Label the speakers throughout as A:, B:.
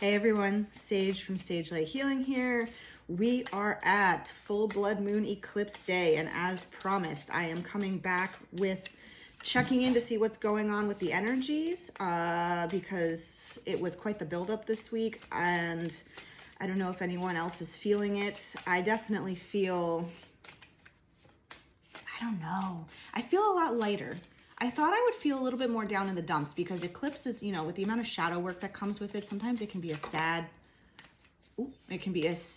A: Hey everyone, Sage from Sage Light Healing here. We are at full blood moon eclipse day, and as promised, I am coming back with checking in to see what's going on with the energies because it was quite the buildup this week, and I don't know if anyone else is feeling it. I definitely feel, I don't know, I feel a lot lighter. I thought I would feel a little bit more down in the dumps because eclipse is, with the amount of shadow work that comes with it, sometimes it can be a sad, it's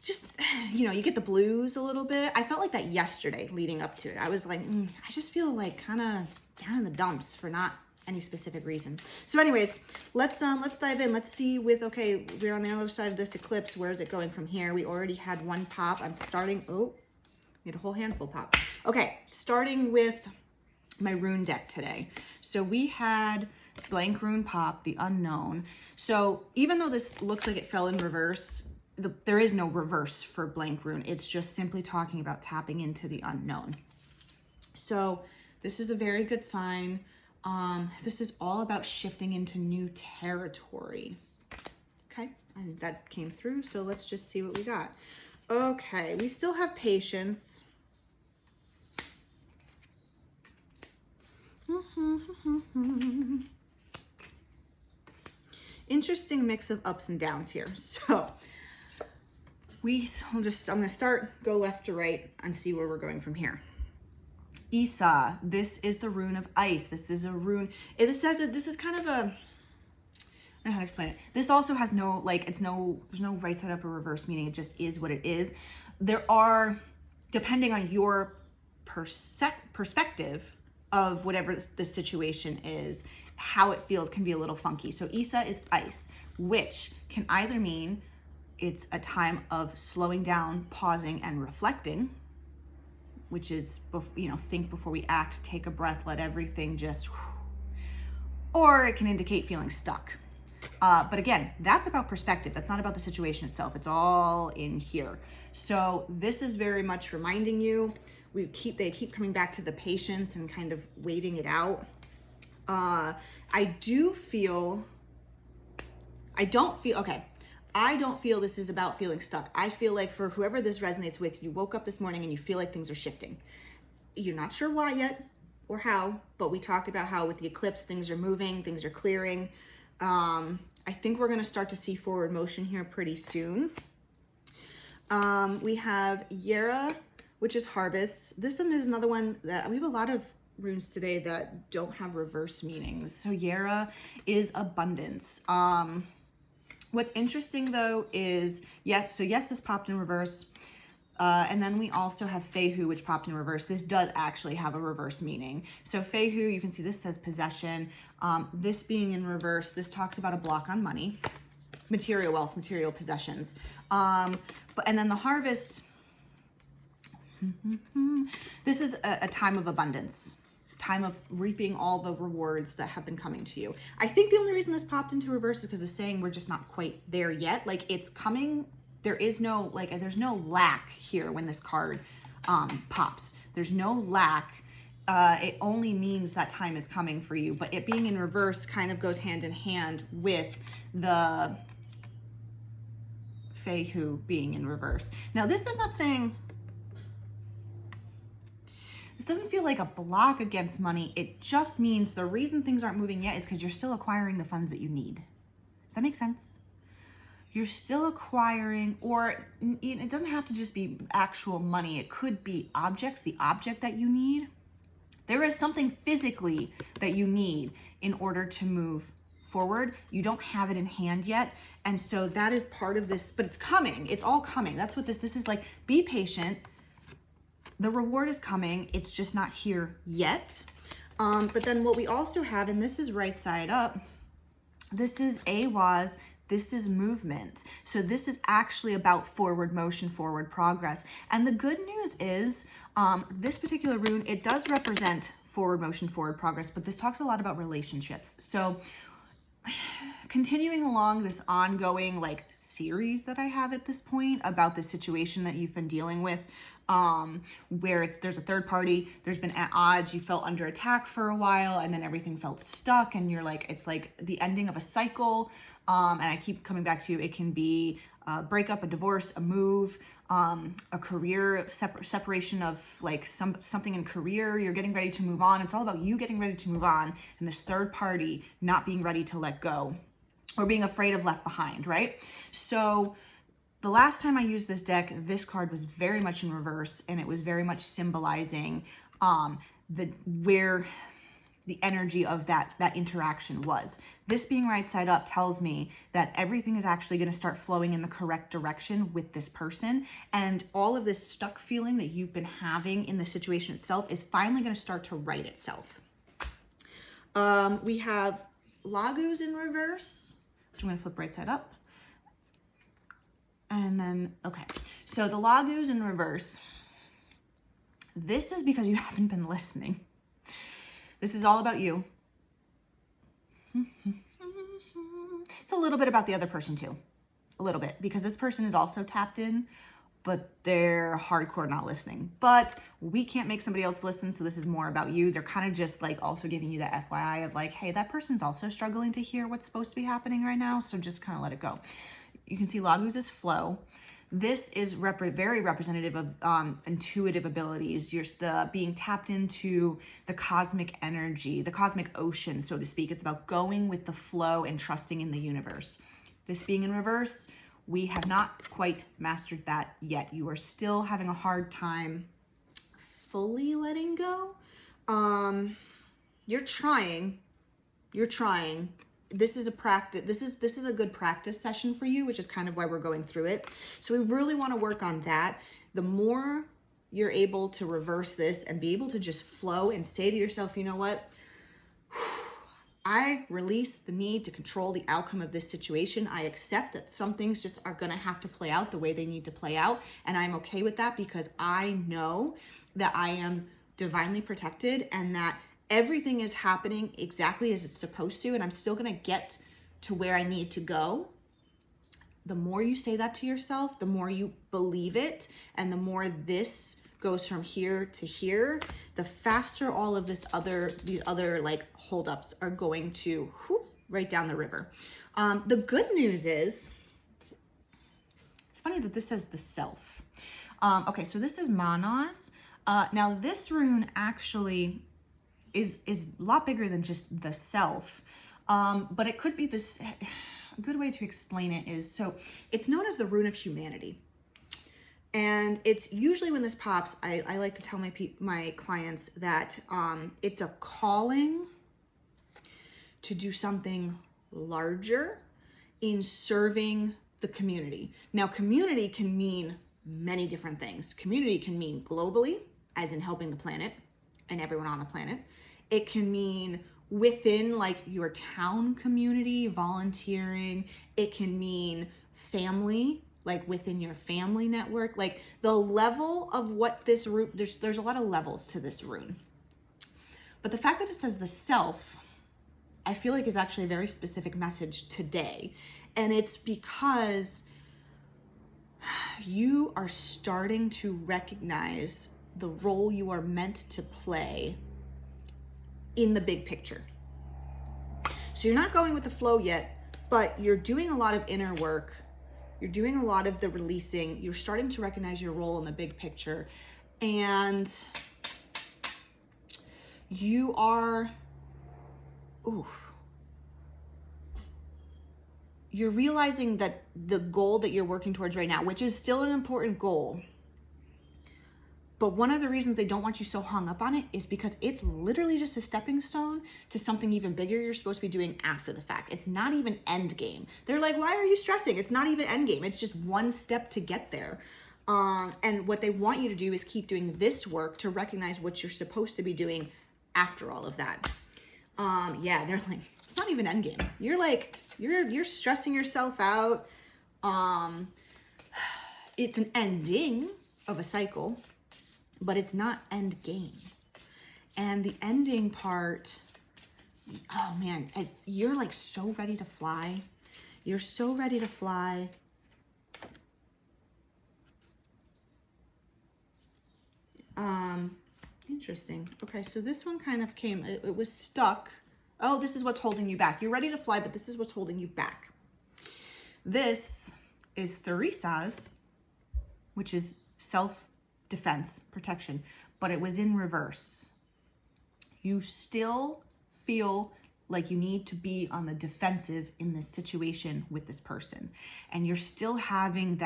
A: just, you get the blues a little bit. I felt like that yesterday leading up to it. I was like, I just feel like kind of down in the dumps for not any specific reason. So anyways, let's dive in. Let's see okay, we're on the other side of this eclipse. Where is it going from here? We already had one pop. I'm starting, made a whole handful pop. Okay, starting with my rune deck today. So we had blank rune pop, the unknown. So even though this looks like it fell in reverse, there is no reverse for blank rune. It's just simply talking about tapping into the unknown. So this is a very good sign. This is all about shifting into new territory. Okay, and that came through. So let's just see what we got. Okay, we still have patience. Interesting mix of ups and downs here. So I'm gonna go left to right and see where we're going from here. Isa, this is the rune of ice. This is a rune. This is kind of a, I don't know how to explain it. This also has no, there's no right side up or reverse, meaning it just is what it is. There are, depending on your perspective of whatever the situation is, how it feels can be a little funky. So Isa is ice, which can either mean it's a time of slowing down, pausing, and reflecting, which is, think before we act, take a breath, let everything just, or it can indicate feeling stuck. But again, that's about perspective. That's not about the situation itself. It's all in here. So this is very much reminding you, they keep coming back to the patience and kind of waiting it out. I don't feel this is about feeling stuck. I feel like for whoever this resonates with, you woke up this morning and you feel like things are shifting. You're not sure why yet or how, but we talked about how with the eclipse, things are moving, things are clearing. I think we're going to start to see forward motion here pretty soon. We have Yera, which is harvest. This one is another one that we have a lot of runes today that don't have reverse meanings. So Yera is abundance. What's interesting though is, yes, this popped in reverse. And then we also have Fehu, which popped in reverse. This does actually have a reverse meaning. So Fehu, you can see this says possession. This being in reverse, this talks about a block on money, material wealth, material possessions. And then the harvest, this is a time of abundance, time of reaping all the rewards that have been coming to you. I think the only reason this popped into reverse is because it's saying we're just not quite there yet. Like it's coming. There's no lack here when this card pops. There's no lack. It only means that time is coming for you, but it being in reverse kind of goes hand in hand with the Fehu being in reverse. Now this is not saying, this doesn't feel like a block against money. It just means the reason things aren't moving yet is because you're still acquiring the funds that you need. Does that make sense? You're still acquiring, or it doesn't have to just be actual money. It could be objects, the object that you need. There is something physically that you need in order to move forward. You don't have it in hand yet. And so that is part of this, but it's coming. It's all coming. That's what this is like. Be patient. The reward is coming. It's just not here yet. But then what we also have, and this is right side up, this is Awaz. This is movement. So this is actually about forward motion, forward progress. And the good news is this particular rune, it does represent forward motion, forward progress, but this talks a lot about relationships. So continuing along this ongoing series that I have at this point about the situation that you've been dealing with, where there's a third party, there's been at odds, you felt under attack for a while, and then everything felt stuck, and you're like, it's like the ending of a cycle. And I keep coming back to, it can be a breakup, a divorce, a move, a career separation of like something in career. You're getting ready to move on. It's all about you getting ready to move on, and this third party not being ready to let go or being afraid of left behind, right? So the last time I used this deck, this card was very much in reverse, and it was very much symbolizing where the energy of that interaction was. This being right side up tells me that everything is actually going to start flowing in the correct direction with this person, and all of this stuck feeling that you've been having in the situation itself is finally going to start to right itself. We have Laguz in reverse, which I'm going to flip right side up. And then, okay, so the Laguz in reverse, this is because you haven't been listening. This is all about you. It's a little bit about the other person too. A little bit, because this person is also tapped in, but they're hardcore not listening. But we can't make somebody else listen, so this is more about you. They're kind of just like also giving you that FYI of like, hey, that person's also struggling to hear what's supposed to be happening right now, so just kind of let it go. You can see Laguz's flow. This is very representative of intuitive abilities. You're being tapped into the cosmic energy, the cosmic ocean, so to speak. It's about going with the flow and trusting in the universe. This being in reverse, we have not quite mastered that yet. You are still having a hard time fully letting go. You're trying. This is a practice. This is a good practice session for you, which is kind of why we're going through it. So we really want to work on that. The more you're able to reverse this and be able to just flow and say to yourself, you know what? I release the need to control the outcome of this situation. I accept that some things just are going to have to play out the way they need to play out. And I'm okay with that because I know that I am divinely protected and that everything is happening exactly as it's supposed to, and I'm still gonna get to where I need to go. The more you say that to yourself, the more you believe it, and the more this goes from here to here, the faster all of these other like holdups are going to right down the river. The good news is, it's funny that this says the self. Okay, so this is Manas. Now this rune actually is a lot bigger than just the self, but it could be this. A good way to explain it is, so it's known as the rune of humanity, and it's usually when this pops, I like to tell my clients that it's a calling to do something larger in serving the community. Now, community can mean many different things. Community can mean globally, as in helping the planet and everyone on the planet. It can mean within like your town community, volunteering. It can mean family, like within your family network. Like the level of what this rune, there's a lot of levels to this rune. But the fact that it says the self, I feel like is actually a very specific message today. And it's because you are starting to recognize the role you are meant to play in the big picture. So you're not going with the flow yet, but you're doing a lot of inner work. You're doing a lot of the releasing. You're starting to recognize your role in the big picture. And you are, you're realizing that the goal that you're working towards right now, which is still an important goal, but one of the reasons they don't want you so hung up on it is because it's literally just a stepping stone to something even bigger you're supposed to be doing after the fact. It's not even end game. They're like, why are you stressing? It's not even end game. It's just one step to get there. And what they want you to do is keep doing this work to recognize what you're supposed to be doing after all of that. Yeah, they're like, it's not even end game. You're like, you're stressing yourself out. It's an ending of a cycle, but it's not end game. And the ending part, oh man, you're like so ready to fly. You're so ready to fly. Interesting. Okay, so this one kind of came, it was stuck. Oh, this is what's holding you back. You're ready to fly, but this is what's holding you back. This is Theresa's, which is self-defense, protection, but it was in reverse. You still feel like you need to be on the defensive in this situation with this person. And you're still having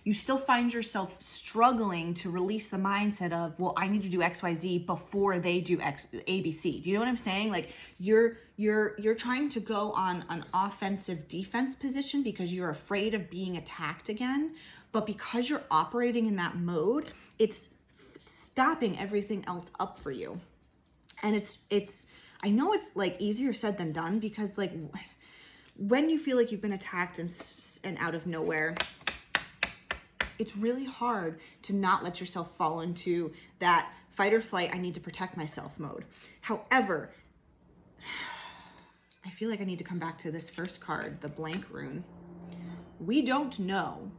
A: you still find yourself struggling to release the mindset of, well, I need to do XYZ before they do ABC. Do you know what I'm saying? Like you're trying to go on an offensive defense position because you're afraid of being attacked again. But because you're operating in that mode, it's stopping everything else up for you. And I know it's like easier said than done, because like when you feel like you've been attacked and out of nowhere, it's really hard to not let yourself fall into that fight or flight, I need to protect myself mode. However, I feel like I need to come back to this first card, the blank rune. We don't know.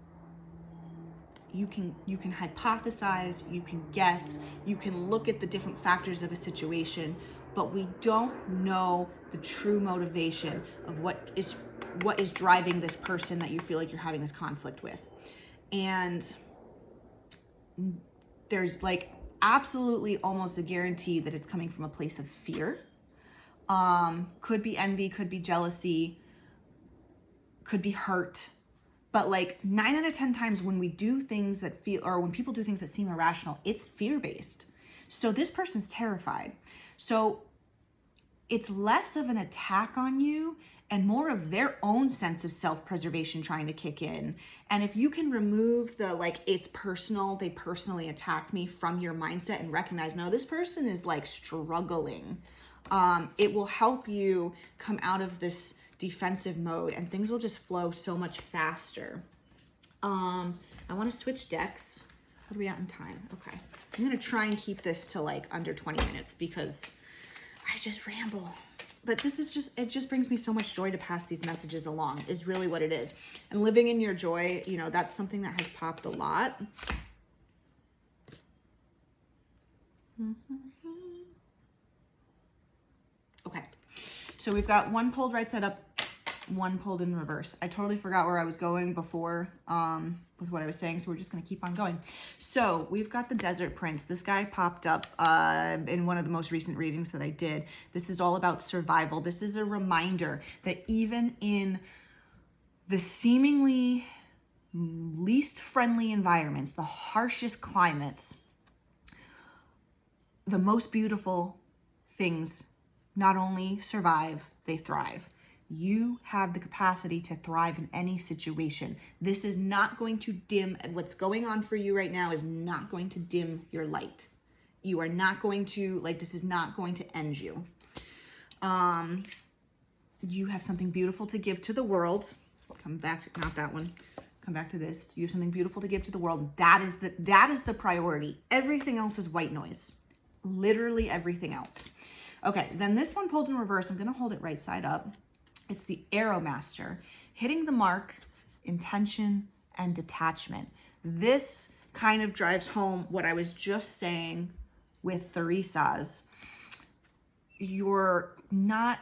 A: You can hypothesize, you can guess, you can look at the different factors of a situation, but we don't know the true motivation of what is driving this person that you feel like you're having this conflict with. And there's like absolutely almost a guarantee that it's coming from a place of fear. Could be envy, could be jealousy, could be hurt. But like 9 out of 10 times when we do things that when people do things that seem irrational, it's fear-based. So this person's terrified. So it's less of an attack on you and more of their own sense of self-preservation trying to kick in. And if you can remove the like, it's personal, they personally attacked me from your mindset and recognize, no, this person is like struggling. It will help you come out of this defensive mode and things will just flow so much faster. I want to switch decks. How are we at in time? Okay. I'm going to try and keep this to like under 20 minutes because I just ramble. But this is it just brings me so much joy to pass these messages along is really what it is. And living in your joy, you know, that's something that has popped a lot. Okay. So we've got one pulled right side up, one pulled in reverse. I totally forgot where I was going before with what I was saying, so we're just going to keep on going. So we've got the Desert Prince. This guy popped up in one of the most recent readings that I did. This is all about survival. This is a reminder that even in the seemingly least friendly environments, the harshest climates, the most beautiful things not only survive, they thrive. You have the capacity to thrive in any situation. This is not going to dim, what's going on for you right now is not going to dim your light. You are not going to, this is not going to end you. You have something beautiful to give to the world. Come back, not that one. Come back to this. You have something beautiful to give to the world. That is the priority. Everything else is white noise. Literally everything else. Okay, then this one pulled in reverse. I'm going to hold it right side up. It's the Arrow Master, hitting the mark, intention, and detachment. This kind of drives home what I was just saying with Theresa's. You're not,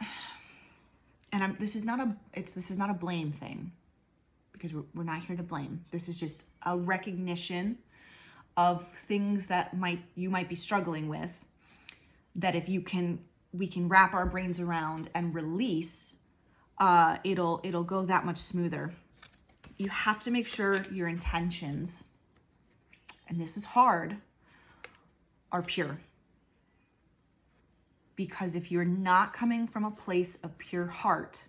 A: and this is not a blame thing, because we're not here to blame. This is just a recognition of things that you might be struggling with, that if we can wrap our brains around and release, it'll go that much smoother. You have to make sure your intentions, and this is hard, are pure. Because if you're not coming from a place of pure heart,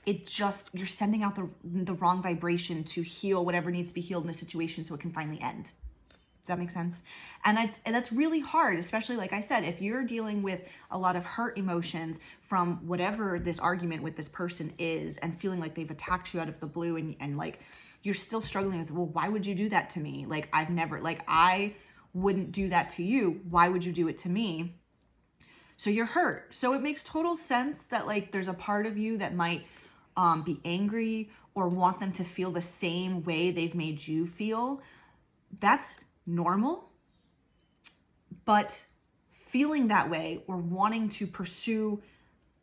A: you're sending out the wrong vibration to heal whatever needs to be healed in the situation so it can finally end. Does that make sense? And that's really hard, especially like I said, if you're dealing with a lot of hurt emotions from whatever this argument with this person is and feeling like they've attacked you out of the blue and like you're still struggling with, well, why would you do that to me? Like I wouldn't do that to you. Why would you do it to me? So you're hurt. So it makes total sense that like there's a part of you that might be angry or want them to feel the same way they've made you feel. That's normal, but feeling that way or wanting to pursue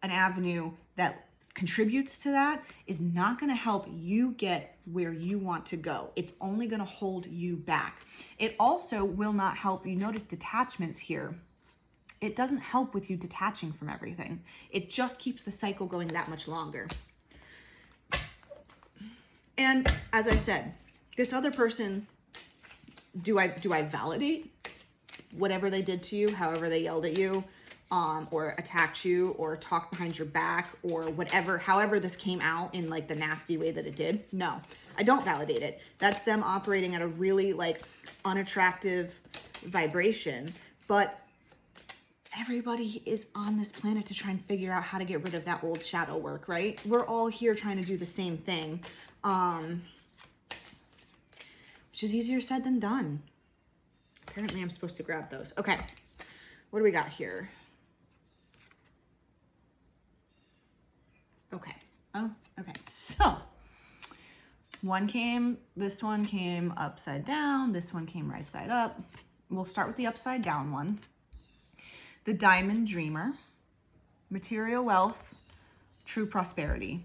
A: an avenue that contributes to that is not going to help you get where you want to go. It's only going to hold you back. It also will not help you. Notice detachments here. It doesn't help with you detaching from everything. It just keeps the cycle going that much longer. And as I said, this other person, do I validate whatever they did to you, however they yelled at you, or attacked you, or talked behind your back, or whatever, however this came out in like the nasty way that it did? No, I don't validate it. That's them operating at a really like unattractive vibration. But everybody is on this planet to try and figure out how to get rid of that old shadow work, right? We're all here trying to do the same thing, which is easier said than done. Apparently I'm supposed to grab those. Okay, what do we got here? Okay, oh, okay, so this one came upside down, this one came right side up. We'll start with the upside down one. The Diamond Dreamer, material wealth, true prosperity.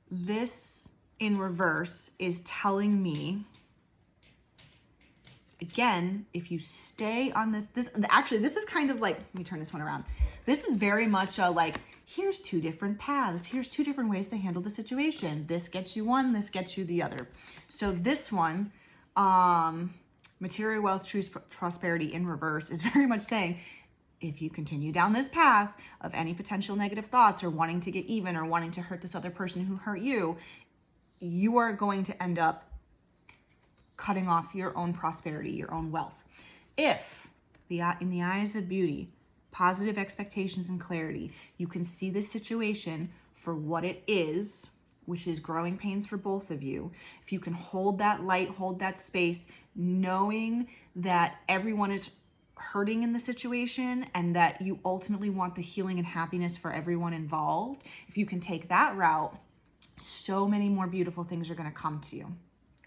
A: This in reverse is telling me, again, if you stay on this is kind of like, let me turn this one around. This is very much a like, here's two different paths. Here's two different ways to handle the situation. This gets you one, this gets you the other. So this one, material wealth, true prosperity in reverse is very much saying, if you continue down this path of any potential negative thoughts or wanting to get even or wanting to hurt this other person who hurt you, you are going to end up cutting off your own prosperity, your own wealth. If, in the eyes of beauty, positive expectations and clarity, you can see this situation for what it is, which is growing pains for both of you. If you can hold that light, hold that space, knowing that everyone is hurting in the situation and that you ultimately want the healing and happiness for everyone involved, if you can take that route, so many more beautiful things are going to come to you.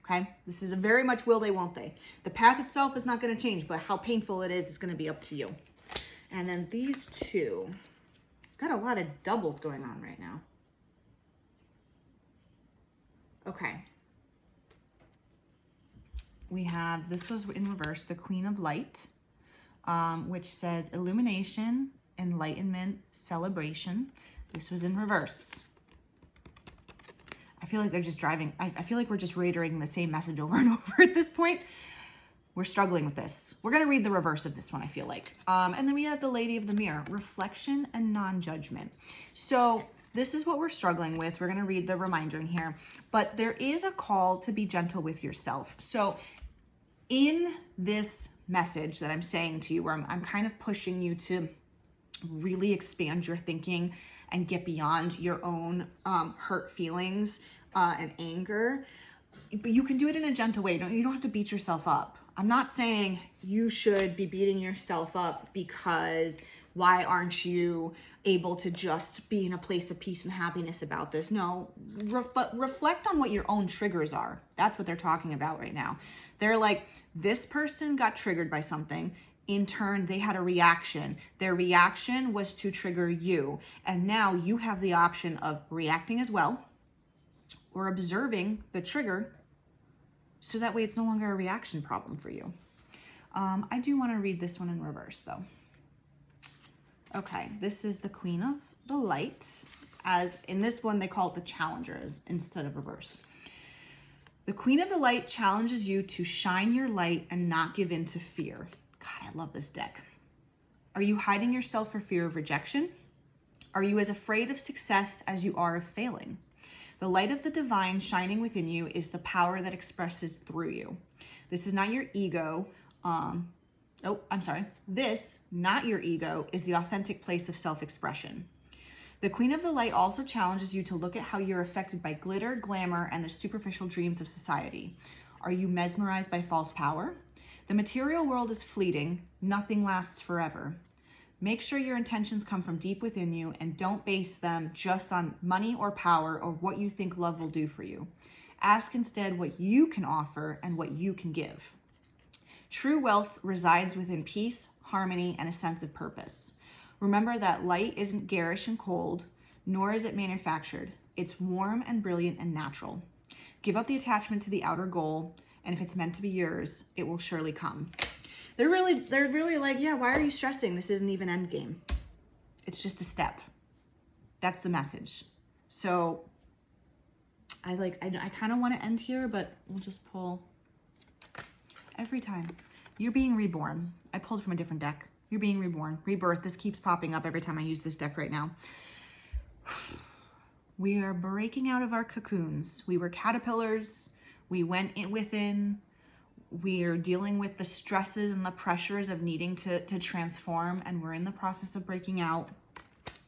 A: Okay, this is a very much will they, won't they. The path itself is not going to change, but how painful it is going to be up to you. And then these two, got a lot of doubles going on right now. Okay. We have, this was in reverse, the Queen of Light, which says illumination, enlightenment, celebration. This was in reverse. I feel like they're just driving. I feel like we're just reiterating the same message over and over at this point. We're struggling with this. We're going to read the reverse of this one, I feel like. And then we have the Lady of the Mirror, reflection and non-judgment. So this is what we're struggling with. We're going to read the reminder in here. But there is a call to be gentle with yourself. So in this message that I'm saying to you, where I'm kind of pushing you to really expand your thinking and get beyond your own hurt feelings and anger, but you can do it in a gentle way. You don't have to beat yourself up. I'm not saying you should be beating yourself up because why aren't you able to just be in a place of peace and happiness about this? No, but reflect on what your own triggers are. That's what they're talking about right now. They're like, this person got triggered by something. In turn, they had a reaction. Their reaction was to trigger you. And now you have the option of reacting as well or observing the trigger, so that way it's no longer a reaction problem for you. I do want to read this one in reverse though. Okay, this is the Queen of the Light. As in this one, they call it the Challengers instead of reverse. The Queen of the Light challenges you to shine your light and not give in to fear. God, I love this deck. Are you hiding yourself for fear of rejection? Are you as afraid of success as you are of failing? The light of the divine shining within you is the power that expresses through you. This is not your ego. This, not your ego, is the authentic place of self-expression. The Queen of the Light also challenges you to look at how you're affected by glitter, glamour, and the superficial dreams of society. Are you mesmerized by false power? The material world is fleeting. Nothing lasts forever. Make sure your intentions come from deep within you and don't base them just on money or power or what you think love will do for you. Ask instead what you can offer and what you can give. True wealth resides within peace, harmony, and a sense of purpose. Remember that light isn't garish and cold, nor is it manufactured. It's warm and brilliant and natural. Give up the attachment to the outer goal, and if it's meant to be yours, it will surely come. They're really like, yeah, why are you stressing? This isn't even end game. It's just a step. That's the message. So I kind of want to end here, but we'll just pull every time. You're being reborn. I pulled from a different deck. You're being reborn. Rebirth. This keeps popping up every time I use this deck right now. We are breaking out of our cocoons. We were caterpillars. We went in within. We're dealing with the stresses and the pressures of needing to transform, and we're in the process of breaking out,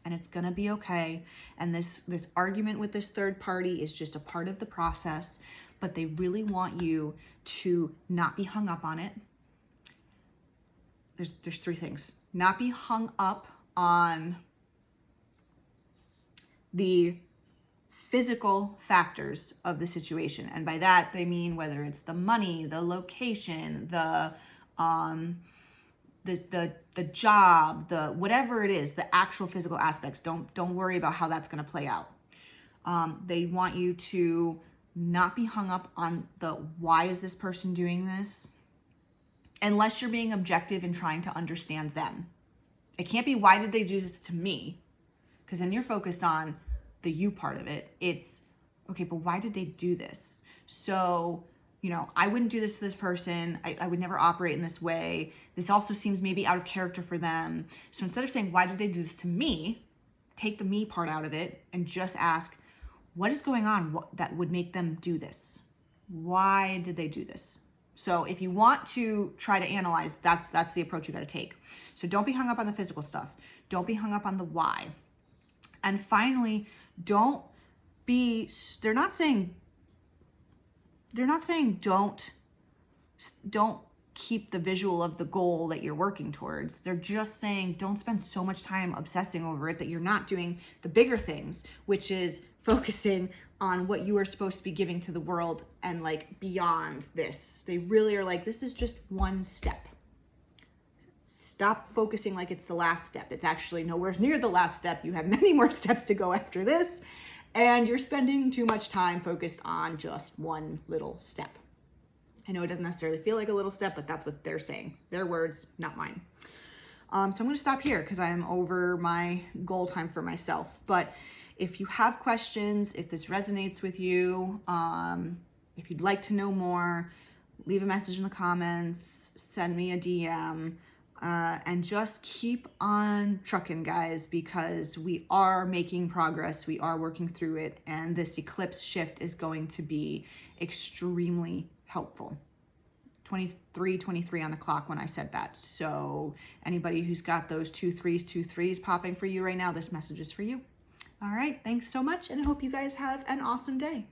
A: and it's gonna be okay. And this argument with this third party is just a part of the process, but they really want you to not be hung up on it. There's three things. Not be hung up on the physical factors of the situation. And by that, they mean whether it's the money, the location, the job, the whatever it is, the actual physical aspects. Don't worry about how that's going to play out. They want you to not be hung up on the why is this person doing this, unless you're being objective and trying to understand them. It can't be why did they do this to me, because then you're focused on the you part of it. It's okay, but why did they do this? So, I wouldn't do this to this person. I would never operate in this way. This also seems maybe out of character for them. So instead of saying, why did they do this to me? Take the me part out of it and just ask, what is going on that would make them do this? Why did they do this? So if you want to try to analyze, that's the approach you got to take. So don't be hung up on the physical stuff. Don't be hung up on the why. And finally, they're not saying don't keep the visual of the goal that you're working towards. They're just saying don't spend so much time obsessing over it that you're not doing the bigger things, which is focusing on what you are supposed to be giving to the world and beyond this. They really are like, this is just one step. Stop focusing like it's the last step. It's actually nowhere near the last step. You have many more steps to go after this, and you're spending too much time focused on just one little step. I know it doesn't necessarily feel like a little step, but that's what they're saying. Their words, not mine. So I'm going to stop here because I'm over my goal time for myself. But if you have questions, if this resonates with you, if you'd like to know more, leave a message in the comments, send me a DM. And just keep on trucking, guys, because we are making progress. We are working through it. And this eclipse shift is going to be extremely helpful. 23 on the clock when I said that. So anybody who's got those 2 3s popping for you right now, this message is for you. All right. Thanks so much. And I hope you guys have an awesome day.